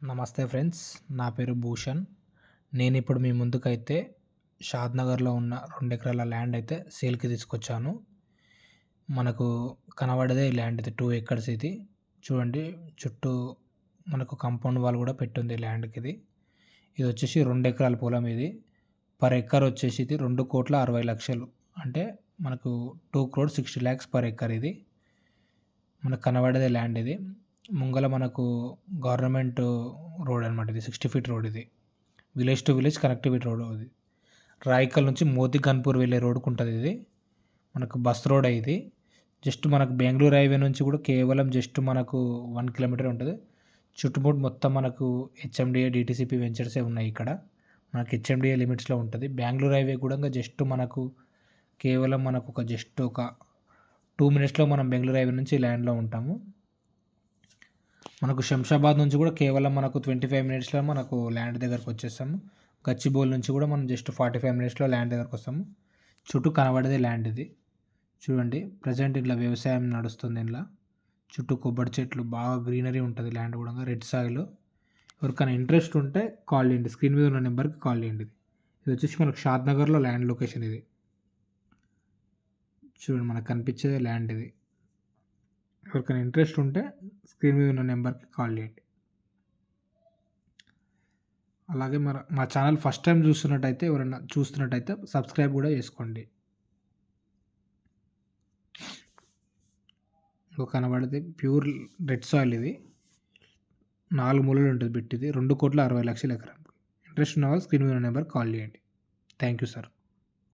నమస్తే ఫ్రెండ్స్. నా పేరు భూషణ్. నేనిప్పుడు మీ ముందుకైతే షాద్‌నగర్‌లో ఉన్న 2 ఎకరాల ల్యాండ్ అయితే సేల్‌కి తీసుకొచ్చాను. మనకు కనబడేదే ఈ ల్యాండ్ ఇది 2 ఎకర్స్ ఇది. చూడండి చుట్టూ మనకు కాంపౌండ్ వాల్ కూడా పెట్టుంది ల్యాండ్‌కిది. ఇది వచ్చేసి 2 ఎకరాల పొలం ఇది. పర్ ఎకర్ వచ్చేసి ఇది 2,60,00,000 అంటే మనకు 2,60,00,000 పర్ ఎకర్ ఇది. మనకు కనబడేదే ల్యాండ్ ఇది. ముంగల మనకు గవర్నమెంట్ రోడ్ అనమాట ఇది. 60 ఫీట్ రోడ్ ఇది. Village to village connectivity road ఇది. రాయికల్ నుంచి మోతి గన్పూర్ వెళ్ళే రోడ్డుకు ఉంటుంది ఇది. మనకు బస్ రోడ్ ఇది. జస్ట్ మనకు బెంగళూరు హైవే నుంచి కూడా కేవలం జస్ట్ మనకు 1 కిలోమీటర్ ఉంటుంది. చుట్టుముట్టు మొత్తం మనకు హెచ్ఎండిఏ డిటీసీపీ వెంచర్సే ఉన్నాయి ఇక్కడ. మనకు హెచ్ఎండిఏ లిమిట్స్లో ఉంటుంది. బెంగళూరు హైవే కూడా జస్ట్ మనకు కేవలం మనకు ఒక 2 మినిట్స్లో మనం బెంగళూరు హైవే నుంచి ల్యాండ్లో ఉంటాము. మనకు శంషాబాద్ నుంచి కూడా కేవలం మనకు 25 మినిట్స్లో మనకు ల్యాండ్ దగ్గరకు వచ్చేస్తాము. గచ్చిబౌలి నుంచి కూడా మనం జస్ట్ 45 మినిట్స్లో ల్యాండ్ దగ్గరకు వస్తాము. చుట్టూ కనబడేదే ల్యాండ్ ఇది. చూడండి ప్రజెంట్ ఇట్లా వ్యవసాయం నడుస్తుంది. ఇంట్లో చుట్టూ కొబ్బరి చెట్లు బాగా గ్రీనరీ ఉంటుంది. ల్యాండ్ కూడా రెడ్ సాయిల్. ఎవరికైనా ఇంట్రెస్ట్ ఉంటే కాల్ చేయండి. స్క్రీన్ మీద ఉన్న నెంబర్కి కాల్ చేయండి. ఇది వచ్చేసి మనకు షాద్‌నగర్లో ల్యాండ్ లొకేషన్ ఇది. చూడండి మనకు కనిపించేదే ల్యాండ్ ఇది. ఎవరికైనా ఇంట్రెస్ట్ ఉంటే స్క్రీన్ మీద ఉన్న నెంబర్కి కాల్ చేయండి. అలాగే మా ఛానల్ ఫస్ట్ టైం ఎవరైనా చూస్తున్నట్టయితే సబ్స్క్రైబ్ కూడా చేసుకోండి. కనబడితే ప్యూర్ రెడ్ సాయిల్ ఇది. 4 మూలలు ఉంటుంది బిట్ ఇది. 2,60,00,000 ఎకరం. ఇంట్రెస్ట్ ఉన్న వాళ్ళు స్క్రీన్ మీద ఉన్న నెంబర్కి కాల్ చేయండి. Thank you sir.